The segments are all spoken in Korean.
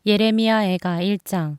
예레미야 애가 1장.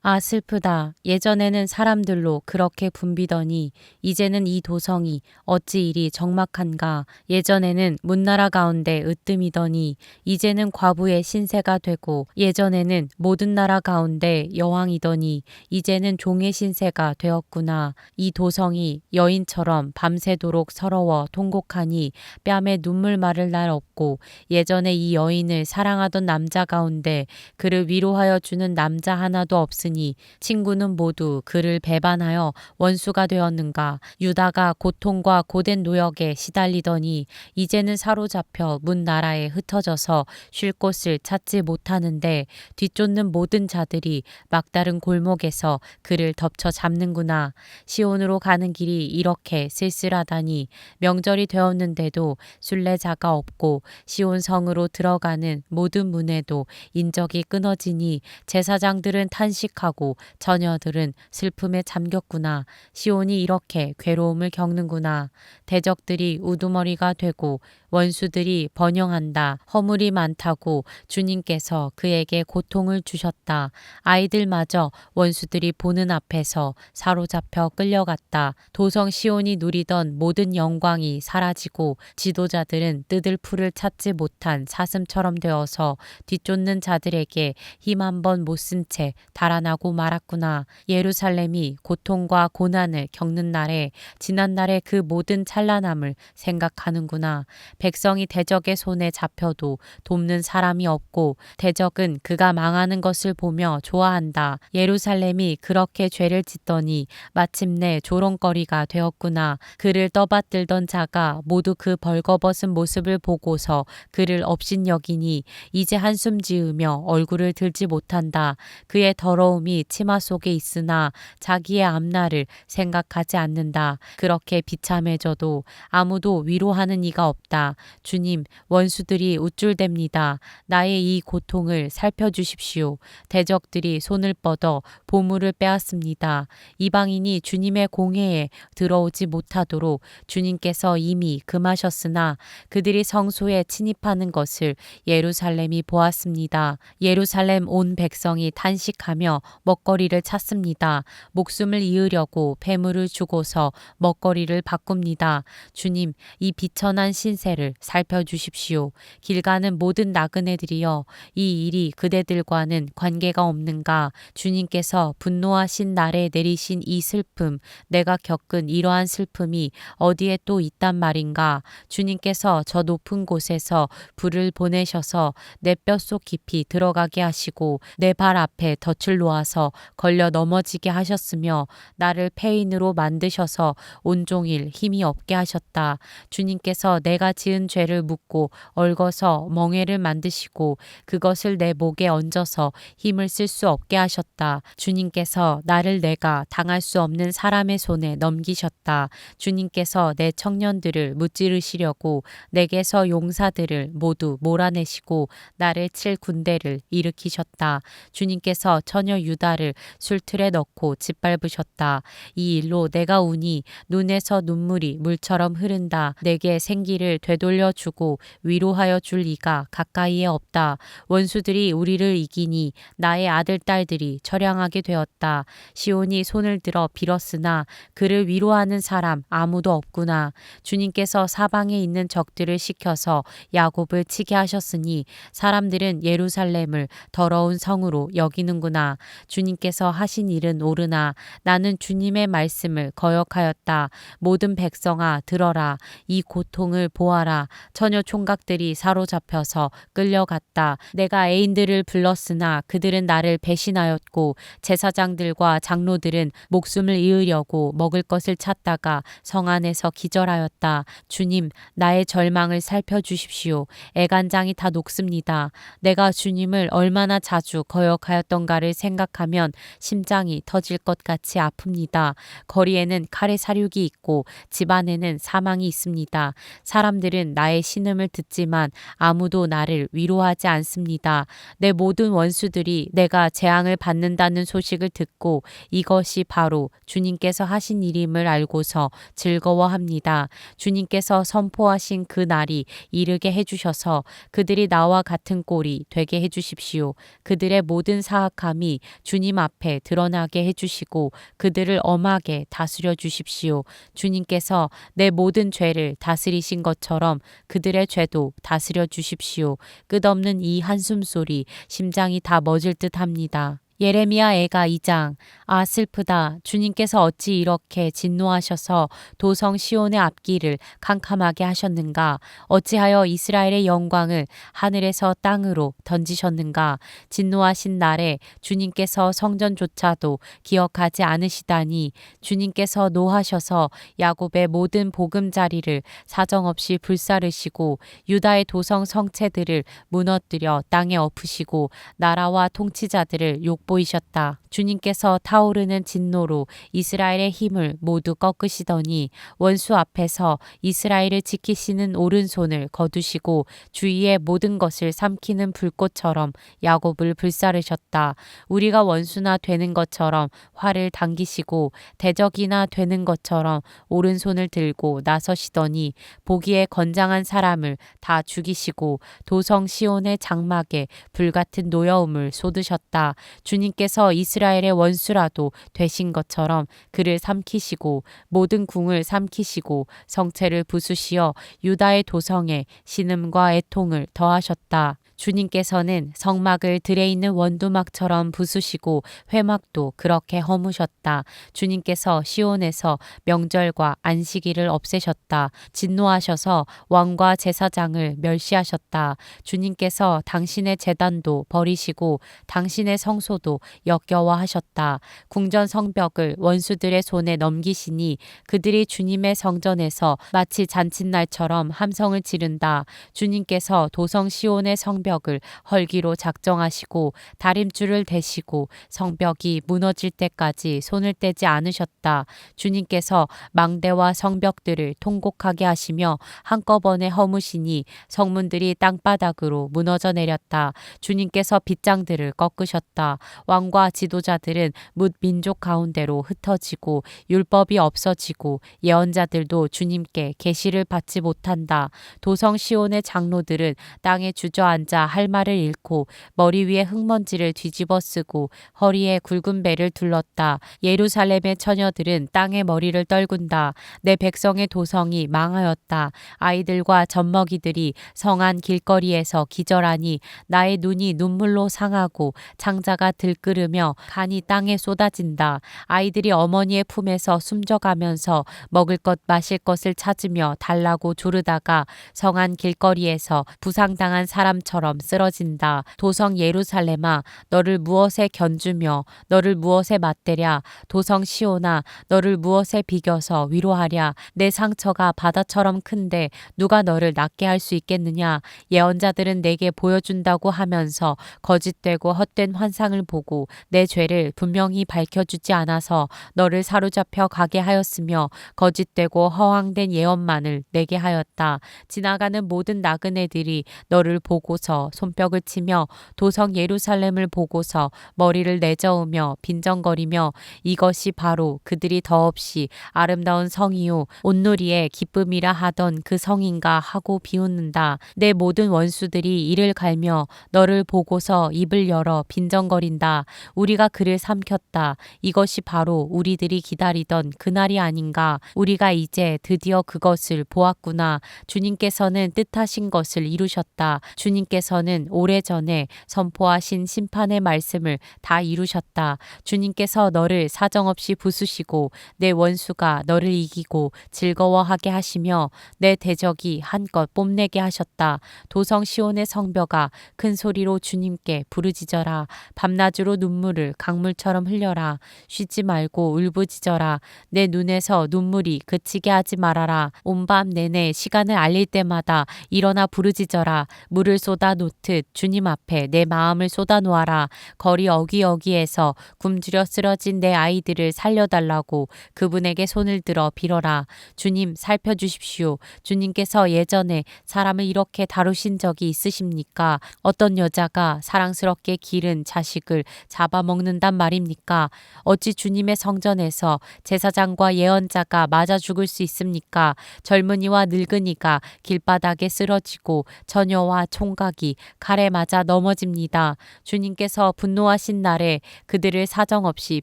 아 슬프다. 예전에는 사람들로 그렇게 붐비더니 이제는 이 도성이 어찌 이리 적막한가. 예전에는 문나라 가운데 으뜸이더니 이제는 과부의 신세가 되고, 예전에는 모든 나라 가운데 여왕이더니 이제는 종의 신세가 되었구나. 이 도성이 여인처럼 밤새도록 서러워 통곡하니 뺨에 눈물 마를 날 없고, 예전에 이 여인을 사랑하던 남자 가운데 그를 위로하여 주는 남자 하나도 없으니 친구는 모두 그를 배반하여 원수가 되었는가. 유다가 고통과 고된 노역에 시달리더니 이제는 사로잡혀 문 나라에 흩어져서 쉴 곳을 찾지 못하는데, 뒤쫓는 모든 자들이 막다른 골목에서 그를 덮쳐 잡는구나. 시온으로 가는 길이 이렇게 쓸쓸하다니. 명절이 되었는데도 순례자가 없고 시온 성으로 들어가는 모든 문에도 인적이 끊어지니 제사장들은 탄식하고 처녀들은 슬픔에 잠겼구나. 시온이 이렇게 괴로움을 겪는구나. 대적들이 우두머리가 되고 원수들이 번영한다. 허물이 많다고 주님께서 그에게 고통을 주셨다. 아이들마저 원수들이 보는 앞에서 사로잡혀 끌려갔다. 도성 시온이 누리던 모든 영광이 사라지고 지도자들은 뜯을 풀을 찾지 못한 사슴처럼 되어서 뒤쫓는 자들에게 힘 한 번 못 쓴 채 달아나고 말았구나. 예루살렘이 고통과 고난을 겪는 날에 지난날의 그 모든 찬란함을 생각하는구나. 백성이 대적의 손에 잡혀도 돕는 사람이 없고 대적은 그가 망하는 것을 보며 좋아한다. 예루살렘이 그렇게 죄를 짓더니 마침내 조롱거리가 되었구나. 그를 떠받들던 자가 모두 그 벌거벗은 모습을 보고서 그를 업신여기니 이제 한숨 지으며 얼굴을 들지 못한다. 그의 더러움이 치마 속에 있으나 자기의 앞날을 생각하지 않는다. 그렇게 비참해져도 아무도 위로하는 이가 없다. 주님, 원수들이 우쭐댑니다. 나의 이 고통을 살펴주십시오. 대적들이 손을 뻗어 보물을 빼앗습니다. 이방인이 주님의 공회에 들어오지 못하도록 주님께서 이미 금하셨으나 그들이 성소에 침입하는 것을 예루살렘이 보았습니다. 예루살렘 온 백성이 탄식하며 먹거리를 찾습니다. 목숨을 이으려고 배물을 주고서 먹거리를 바꿉니다. 주님, 이 비천한 신세를 살펴주십시오. 길 가는 모든 나그네들이여, 이 일이 그대들과는 관계가 없는가? 주님께서 분노하신 날에 내리신 이 슬픔, 내가 겪은 이러한 슬픔이 어디에 또 있단 말인가? 주님께서 저 높은 곳에서 불을 보내셔서 내 뼛속 깊이 들어가게 하시고 내 발 앞에 덫을 놓아서 걸려 넘어지게 하셨으며 나를 폐인으로 만드셔서 온종일 힘이 없게 하셨다. 주님께서 내가 지은 죄를 묻고 얽어서 멍에를 만드시고 그것을 내 목에 얹어서 힘을 쓸 수 없게 하셨다. 주님께서 나를 내가 당할 수 없는 사람의 손에 넘기셨다. 주님께서 내 청년들을 무찌르시려고 내게서 용사들을 모두 몰아내시고 나를 칠 군대를 일으키셨다. 주님께서 처녀 유다를 술틀에 넣고 짓밟으셨다. 이 일로 내가 우니 눈에서 눈물이 물처럼 흐른다. 내게 생기를 되돌려 주고 위로하여 줄 이가 가까이에 없다. 원수들이 우리를 이기니 나의 아들 딸들이 처량하게 되었다. 시온이 손을 들어 빌었으나 그를 위로하는 사람 아무도 없구나. 주님께서 사방에 있는 적들을 시켜서 야곱을 치게 하셨으니 사람들은 예루살렘을 더러운 성으로 여기는구나. 주님께서 하신 일은 옳으나 나는 주님의 말씀을 거역하였다. 모든 백성아 들어라. 이 고통을 보아라. 처녀 총각들이 사로잡혀서 끌려갔다. 내가 애인들을 불렀으나 그들은 나를 배신하였고 제사장들과 장로들은 목숨을 이으려고 먹을 것을 찾다가 성 안에서 기절하였다. 주님, 나의 절망을 살펴주십시오. 애간장이 다 녹습니다. 내가 주님을 얼마나 자주 거역하였던가를 생각하면 심장이 터질 것 같이 아픕니다. 거리에는 칼의 사륙이 있고 집 안에는 사망이 있습니다. 사람들은 아이들은 나의 신음을 듣지만 아무도 나를 위로하지 않습니다. 내 모든 원수들이 내가 재앙을 받는다는 소식을 듣고 이것이 바로 주님께서 하신 일임을 알고서 즐거워합니다. 주님께서 선포하신 그 날이 이르게 해주셔서 그들이 나와 같은 꼴이 되게 해주십시오. 그들의 모든 사악함이 주님 앞에 드러나게 해주시고 그들을 엄하게 다스려 주십시오. 주님께서 내 모든 죄를 다스리신 것처럼 그들의 죄도 다스려 주십시오. 끝없는 이 한숨소리 심장이 다 멎을 듯합니다. 예레미야 애가 2장. 아 슬프다. 주님께서 어찌 이렇게 진노하셔서 도성 시온의 앞길을 캄캄하게 하셨는가. 어찌하여 이스라엘의 영광을 하늘에서 땅으로 던지셨는가. 진노하신 날에 주님께서 성전조차도 기억하지 않으시다니. 주님께서 노하셔서 야곱의 모든 보금자리를 사정없이 불사르시고 유다의 도성 성체들을 무너뜨려 땅에 엎으시고 나라와 통치자들을 욕보이셨다. 주님께서 타오르는 진노로 이스라엘의 힘을 모두 꺾으시더니 원수 앞에서 이스라엘을 지키시는 오른손을 거두시고 주위의 모든 것을 삼키는 불꽃처럼 야곱을 불사르셨다. 우리가 원수나 되는 것처럼 활을 당기시고 대적이나 되는 것처럼 오른손을 들고 나서시더니 보기에 건장한 사람을 다 죽이시고 도성 시온의 장막에 불같은 노여움을 쏟으셨다. 주님께서 이스라엘의 원수라도 되신 것처럼 그를 삼키시고 모든 궁을 삼키시고 성체를 부수시어 유다의 도성에 신음과 애통을 더하셨다. 주님께서는 성막을 들에 있는 원두막처럼 부수시고 회막도 그렇게 허무셨다. 주님께서 시온에서 명절과 안식일을 없애셨다. 진노하셔서 왕과 제사장을 멸시하셨다. 주님께서 당신의 제단도 버리시고 당신의 성소도 역겨워하셨다. 궁전 성벽을 원수들의 손에 넘기시니 그들이 주님의 성전에서 마치 잔칫날처럼 함성을 지른다. 주님께서 도성 시온의 성벽을 헐기로 작정하시고 다림줄을 대시고 성벽이 무너질 때까지 손을 떼지 않으셨다. 주님께서 망대와 성벽들을 통곡하게 하시며 한꺼번에 허무시니 성문들이 땅바닥으로 무너져 내렸다. 주님께서 빗장들을 꺾으셨다. 왕과 지도자들은 뭇 민족 가운데로 흩어지고 율법이 없어지고 예언자들도 주님께 계시를 받지 못한다. 도성 시온의 장로들은 땅에 주저앉아 할 말을 잃고 머리 위에 흙먼지를 뒤집어 쓰고 허리에 굵은 배를 둘렀다. 예루살렘의 처녀들은 땅에 머리를 떨군다. 내 백성의 도성이 망하였다. 아이들과 젖먹이들이 성안 길거리에서 기절하니 나의 눈이 눈물로 상하고 창자가 들끓으며 간이 땅에 쏟아진다. 아이들이 어머니의 품에서 숨져가면서 먹을 것 마실 것을 찾으며 달라고 조르다가 성안 길거리에서 부상당한 사람처럼 쓰러진다. 도성 예루살렘아 너를 무엇에 견주며 너를 무엇에 맞대랴. 도성 시온아 너를 무엇에 비겨서 위로하랴. 내 상처가 바다처럼 큰데 누가 너를 낫게 할 수 있겠느냐. 예언자들은 내게 보여준다고 하면서 거짓되고 헛된 환상을 보고 내 죄를 분명히 밝혀주지 않아서 너를 사로잡혀 가게 하였으며 거짓되고 허황된 예언만을 내게 하였다. 지나가는 모든 나그네들이 너를 보고서 손뼉을 치며 도성 예루살렘을 보고서 머리를 내저으며 빈정거리며 이것이 바로 그들이 더없이 아름다운 성이요 온누리의 기쁨이라 하던 그 성인가 하고 비웃는다. 내 모든 원수들이 이를 갈며 너를 보고서 입을 열어 빈정거린다. 우리가 그를 삼켰다. 이것이 바로 우리들이 기다리던 그날이 아닌가. 우리가 이제 드디어 그것을 보았구나. 주님께서는 뜻하신 것을 이루셨다. 주님께서는 오래전에 선포하신 심판의 말씀을 다 이루셨다. 주님께서 너를 사정없이 부수시고 내 원수가 너를 이기고 즐거워하게 하시며 내 대적이 한껏 뽐내게 하셨다. 도성 시온의 성벽아 큰 소리로 주님께 부르짖어라. 밤낮으로 눈물을 강물처럼 흘려라. 쉬지 말고 울부짖어라. 내 눈에서 눈물이 그치게 하지 말아라. 온 밤 내내 시간을 알릴 때마다 일어나 부르짖어라. 물을 쏟아 놓듯 주님 앞에 내 마음을 쏟아놓아라. 거리 어귀어귀에서 굶주려 쓰러진 내 아이들을 살려달라고 그분에게 손을 들어 빌어라. 주님 살펴주십시오. 주님께서 예전에 사람을 이렇게 다루신 적이 있으십니까? 어떤 여자가 사랑스럽게 기른 자식을 잡아먹는단 말입니까? 어찌 주님의 성전에서 제사장과 예언자가 맞아 죽을 수 있습니까? 젊은이와 늙은이가 길바닥에 쓰러지고 처녀와 총각이 칼에 맞아 넘어집니다. 주님께서 분노하신 날에 그들을 사정없이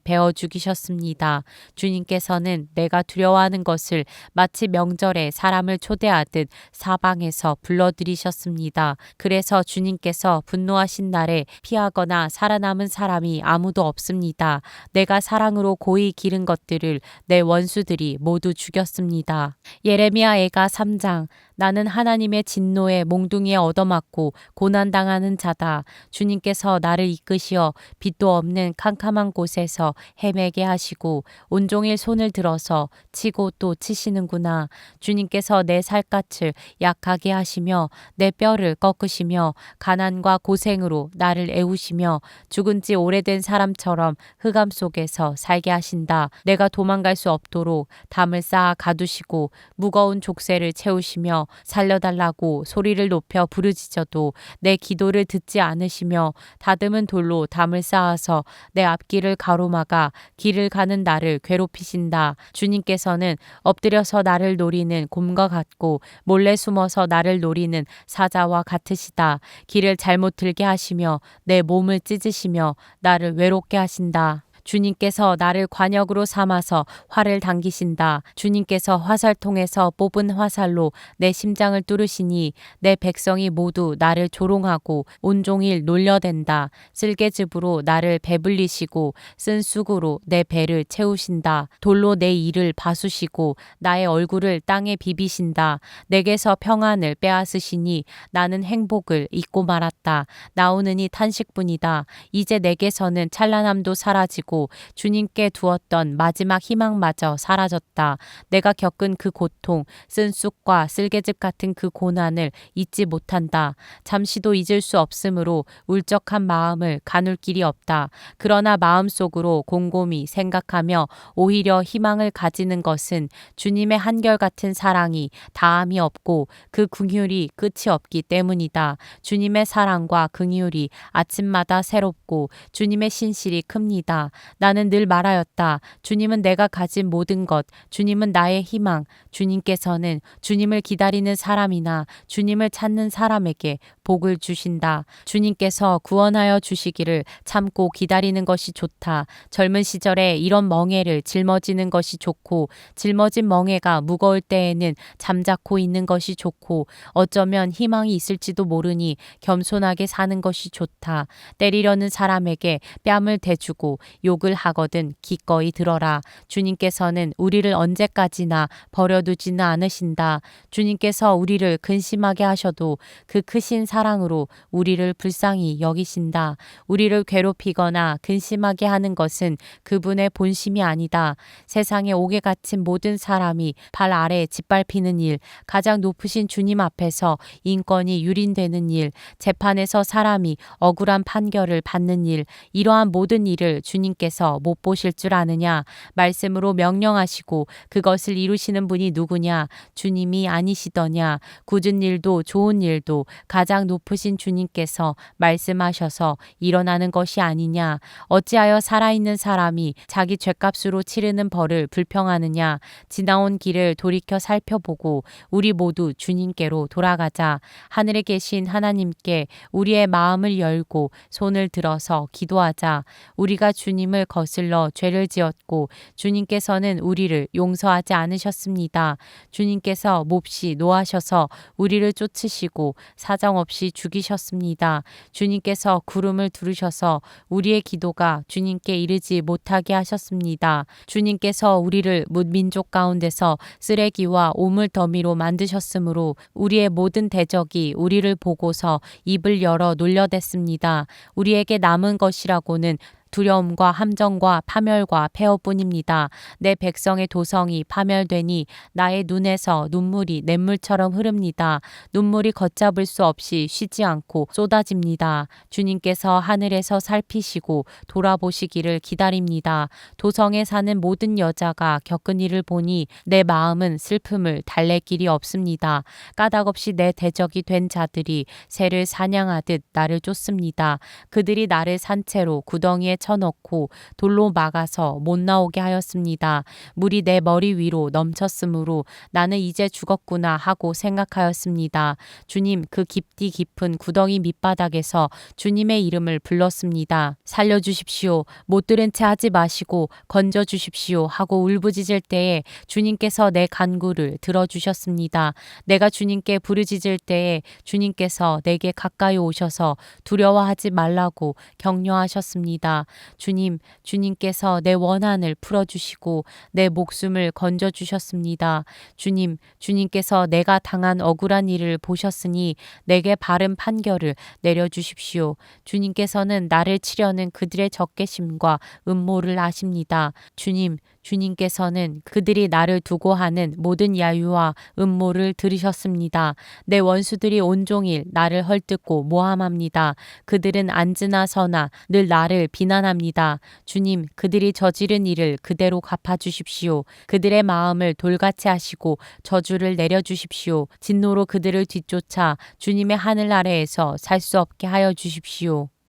베어 죽이셨습니다. 주님께서는 내가 두려워하는 것을 마치 명절에 사람을 초대하듯 사방에서 불러들이셨습니다. 그래서 주님께서 분노하신 날에 피하거나 살아남은 사람이 아무도 없습니다. 내가 사랑으로 고이 기른 것들을 내 원수들이 모두 죽였습니다. 예레미야 애가 3장. 나는 하나님의 진노에 몽둥이에 얻어맞고 고난당하는 자다. 주님께서 나를 이끄시어 빛도 없는 캄캄한 곳에서 헤매게 하시고 온종일 손을 들어서 치고 또 치시는구나. 주님께서 내 살갗을 약하게 하시며 내 뼈를 꺾으시며 가난과 고생으로 나를 애우시며 죽은 지 오래된 사람처럼 흑암 속에서 살게 하신다. 내가 도망갈 수 없도록 담을 쌓아 가두시고 무거운 족쇄를 채우시며 살려달라고 소리를 높여 부르짖어도 내 기도를 듣지 않으시며 다듬은 돌로 담을 쌓아서 내 앞길을 가로막아 길을 가는 나를 괴롭히신다. 주님께서는 엎드려서 나를 노리는 곰과 같고 몰래 숨어서 나를 노리는 사자와 같으시다. 길을 잘못 들게 하시며 내 몸을 찢으시며 나를 외롭게 하신다. 주님께서 나를 관역으로 삼아서 활을 당기신다. 주님께서 화살통에서 뽑은 화살로 내 심장을 뚫으시니 내 백성이 모두 나를 조롱하고 온종일 놀려댄다. 쓸개즙으로 나를 배불리시고 쓴 쑥으로 내 배를 채우신다. 돌로 내 이를 바수시고 나의 얼굴을 땅에 비비신다. 내게서 평안을 빼앗으시니 나는 행복을 잊고 말았다. 나오느니 탄식뿐이다. 이제 내게서는 찬란함도 사라지고 주님께 두었던 마지막 희망마저 사라졌다. 내가 겪은 그 고통, 쓴 쑥과 쓸개즙 같은 그 고난을 잊지 못한다. 잠시도 잊을 수 없으므로 울적한 마음을 가눌 길이 없다. 그러나 마음속으로 곰곰이 생각하며 오히려 희망을 가지는 것은 주님의 한결같은 사랑이 다함이 없고 그 긍휼이 끝이 없기 때문이다. 주님의 사랑과 긍휼이 아침마다 새롭고 주님의 신실이 큽니다. 나는 늘 말하였다. 주님은 내가 가진 모든 것, 주님은 나의 희망, 주님께서는 주님을 기다리는 사람이나 주님을 찾는 사람에게 복을 주신다. 주님께서 구원하여 주시기를 참고 기다리는 것이 좋다. 젊은 시절에 이런 멍에를 짊어지는 것이 좋고 짊어진 멍에가 무거울 때에는 잠자코 있는 것이 좋고 어쩌면 희망이 있을지도 모르니 겸손하게 사는 것이 좋다. 때리려는 사람에게 뺨을 대주고 욕을 하거든 기꺼이 들어라. 주님께서는 우리를 언제까지나 버려두지는 않으신다. 주님께서 우리를 근심하게 하셔도 그 크신 사랑으로 우리를 불쌍히 여기신다. 우리를 괴롭히거나 근심하게 하는 것은 그분의 본심이 아니다. 세상에 옥에 갇힌 모든 사람이 발 아래 짓밟히는 일, 가장 높으신 주님 앞에서 인권이 유린되는 일, 재판에서 사람이 억울한 판결을 받는 일, 이러한 모든 일을 주님께서 못 보실 줄 아느냐? 말씀으로 명령하시고 그것을 이루시는 분이 누구냐? 주님이 아니시더냐? 굳은 일도 좋은 일도 가장 높으신 주님께서 말씀하셔서 일어나는 것이 아니냐? 어찌하여 살아있는 사람이 자기 죗값으로 치르는 벌을 불평하느냐? 지나온 길을 돌이켜 살펴보고 우리 모두 주님께로 돌아가자. 하늘에 계신 하나님께 우리의 마음을 열고 손을 들어서 기도하자. 우리가 주님을 거슬러 죄를 지었고 주님께서는 우리를 용서하지 않으셨습니다. 주님께서 몹시 노하셔서 우리를 쫓으시고 사정없이 죽이셨습니다. 주님께서 구름을 두르셔서 우리의 기도가 주님께 이르지 못하게 하셨습니다. 주님께서 우리를 뭇민족 가운데서 쓰레기와 오물 더미로 만드셨으므로 우리의 모든 대적이 우리를 보고서 입을 열어 놀려댔습니다. 우리에게 남은 것이라고는 두려움과 함정과 파멸과 폐허뿐입니다. 내 백성의 도성이 파멸되니 나의 눈에서 눈물이 냇물처럼 흐릅니다. 눈물이 걷잡을 수 없이 쉬지 않고 쏟아집니다. 주님께서 하늘에서 살피시고 돌아보시기를 기다립니다. 도성에 사는 모든 여자가 겪은 일을 보니 내 마음은 슬픔을 달랠 길이 없습니다. 까닭없이 내 대적이 된 자들이 새를 사냥하듯 나를 쫓습니다. 그들이 나를 산채로 구덩이에 쳐넣고 돌로 막아서 못 나오게 하였습니다. 물이 내 머리 위로 넘쳤으므로 나는 이제 죽었구나 하고 생각하였습니다. 주님, 그 깊디 깊은 구덩이 밑바닥에서 주님의 이름을 불렀습니다. 살려주십시오. 못 들은 채 하지 마시고 건져주십시오 하고 울부짖을 때에 주님께서 내 간구를 들어주셨습니다. 내가 주님께 부르짖을 때에 주님께서 내게 가까이 오셔서 두려워하지 말라고 격려하셨습니다. 주님께서 내 원한을 풀어주시고 내 목숨을 건져주셨습니다. 주님께서 내가 당한 억울한 일을 보셨으니 내게 바른 판결을 내려주십시오. 주님께서는 나를 치려는 그들의 적개심과 음모를 아십니다. 주님께서는 그들이 나를 두고 하는 모든 야유와 음모를 들으셨습니다. 내 원수들이 온종일 나를 헐뜯고 모함합니다. 그들은 앉으나 서나 늘 나를 비난합니다. 주님, 그들이 저지른 일을 그대로 갚아주십시오. 그들의 마음을 돌같이 하시고 저주를 내려주십시오. 진노로 그들을 뒤쫓아 주님의 하늘 아래에서 살 수 없게 하여 주십시오.